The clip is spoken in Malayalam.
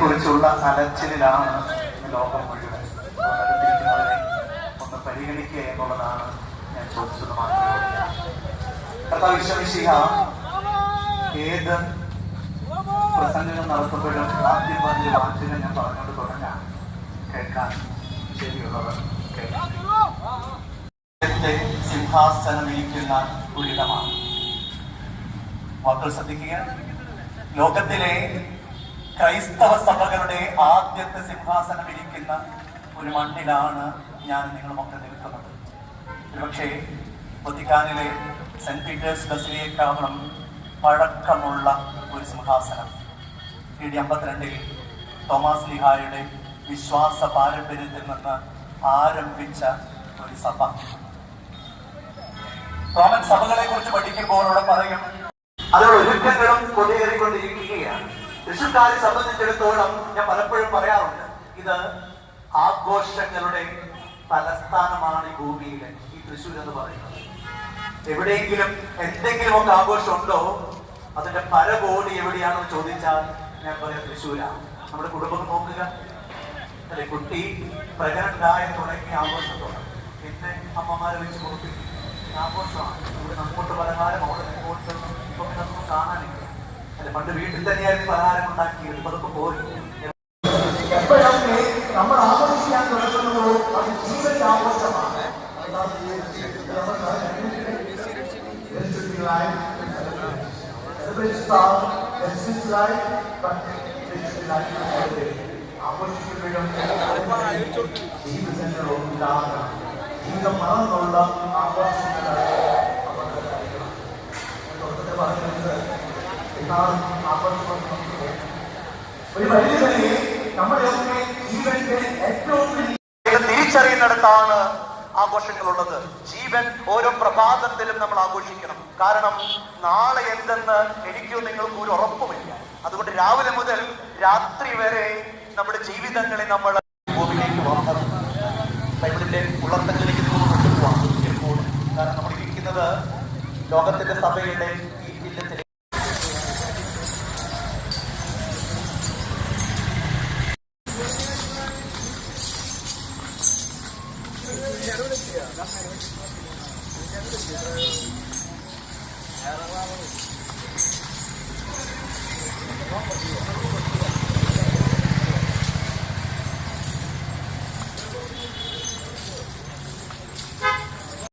കുറിച്ചുള്ള അലച്ചിലാണ് ലോകം മുഴുവൻ. ഒന്ന് പരിഗണിക്കുക എന്നുള്ളതാണ് ഞാൻ ചോദിച്ചത് മാത്രമേ. കർത്താവ് ഈശോമിശിഹാ ഏത് പ്രസംഗങ്ങൾ നടത്തുമ്പോഴും ആദ്യം പറഞ്ഞ വാചകം ഞാൻ പറഞ്ഞുകൊണ്ട് തുടങ്ങാം, കേൾക്കാൻ ശരിയുള്ളവർ കേൾക്കാം. സിംഹാസനമിരിക്കുന്ന ഒരിടമാണ്. വാക്കുകൾ ശ്രദ്ധിക്കുക. ലോകത്തിലെ ക്രൈസ്തവ സഭകളുടെ ആദ്യത്തെ സിംഹാസനം ഇരിക്കുന്ന ഒരു മണ്ണിലാണ് ഞാൻ നിങ്ങളുമൊക്കെ നിൽക്കുന്നത്. ഒരുപക്ഷെ വത്തിക്കാനിലെ സെന്റ് പീറ്റേഴ്സ് ബസിലിക്കയോളം പഴക്കമുള്ള ഒരു സിംഹാസനം. AD 52 തോമസ് ലീഹായുടെ വിശ്വാസ പാരമ്പര്യത്തിൽ നിന്ന് ആരംഭിച്ച ഒരു സഭ. റോമൻ സഭകളെ കുറിച്ച് പഠിക്കുമ്പോൾ അവിടെ പറയും, അതോടെ ഒരുക്കങ്ങളും കൊടിയേറിക്കൊണ്ടിരിക്കുകയാണ്. തൃശ്ശൂർക്കാരെ സംബന്ധിച്ചിടത്തോളം ഞാൻ പലപ്പോഴും പറയാറുണ്ട്, ഇത് ആഘോഷങ്ങളുടെ തലസ്ഥാനമാണ് ഈ ഭൂമിയിലെ ഈ തൃശ്ശൂർ എന്ന് പറയുന്നത്. എവിടെയെങ്കിലും എന്തെങ്കിലുമൊക്കെ ആഘോഷം ഉണ്ടോ അതിന്റെ പരകോടി എവിടെയാണെന്ന് ചോദിച്ചാൽ ഞാൻ പറയാം തൃശ്ശൂരാണ്. നമ്മുടെ കുടുംബം നോക്കുക, അല്ലെ, കുട്ടി പ്രകടനായ തുടങ്ങിയ ആഘോഷം തുടങ്ങും, പിന്നെ അമ്മമാരെ വെച്ച് കൊടുപ്പിക്കും, ആഘോഷമാണ്. ഇവിടെ നമ്മോട്ട് പലഹാരം അവിടെ ഇപ്പൊ ഇതൊന്നും കാണാനില്ല. അല്ലെ, പണ്ട് വീട്ടിൽ തന്നെയായിരുന്നു പലഹാരം ഉണ്ടാക്കിയത്, ഇപ്പൊ അതൊക്കെ പോയി. എപ്പോഴൊക്കെ നമ്മൾ ആഘോഷിക്കാൻ തുടങ്ങുന്നതോ അത് ജീവന്റെ ആഘോഷമാണ്. ജീവിതം മറന്നുള്ള ആഘോഷങ്ങളാണ് ഒരു വലിയ നമ്മുടെ ജീവന്റെ ഏറ്റവും തിരിച്ചറിയുന്നിടത്താണ് ആഘോഷങ്ങളുള്ളത്. ജീവൻ ഓരോ പ്രഭാതത്തിലും നമ്മൾ ആഘോഷിക്കണം. കാരണം നാളെ എന്തെന്ന് എനിക്കോ നിങ്ങൾക്കും ഒരു ഉറപ്പുമില്ല. അതുകൊണ്ട് രാവിലെ മുതൽ രാത്രി വരെ നമ്മുടെ ജീവിതങ്ങളെ നമ്മൾ ഭൂമിയിലേക്ക് വാങ്ങണം. ബൈബിളിന്റെ ഉള്ളത്തങ്ങളിലേക്ക് നിങ്ങൾ കൊണ്ടുപോകാം എപ്പോഴും. കാരണം നമ്മൾ ഇരിക്കുന്നത് ലോകത്തിന്റെ സഭയുടെ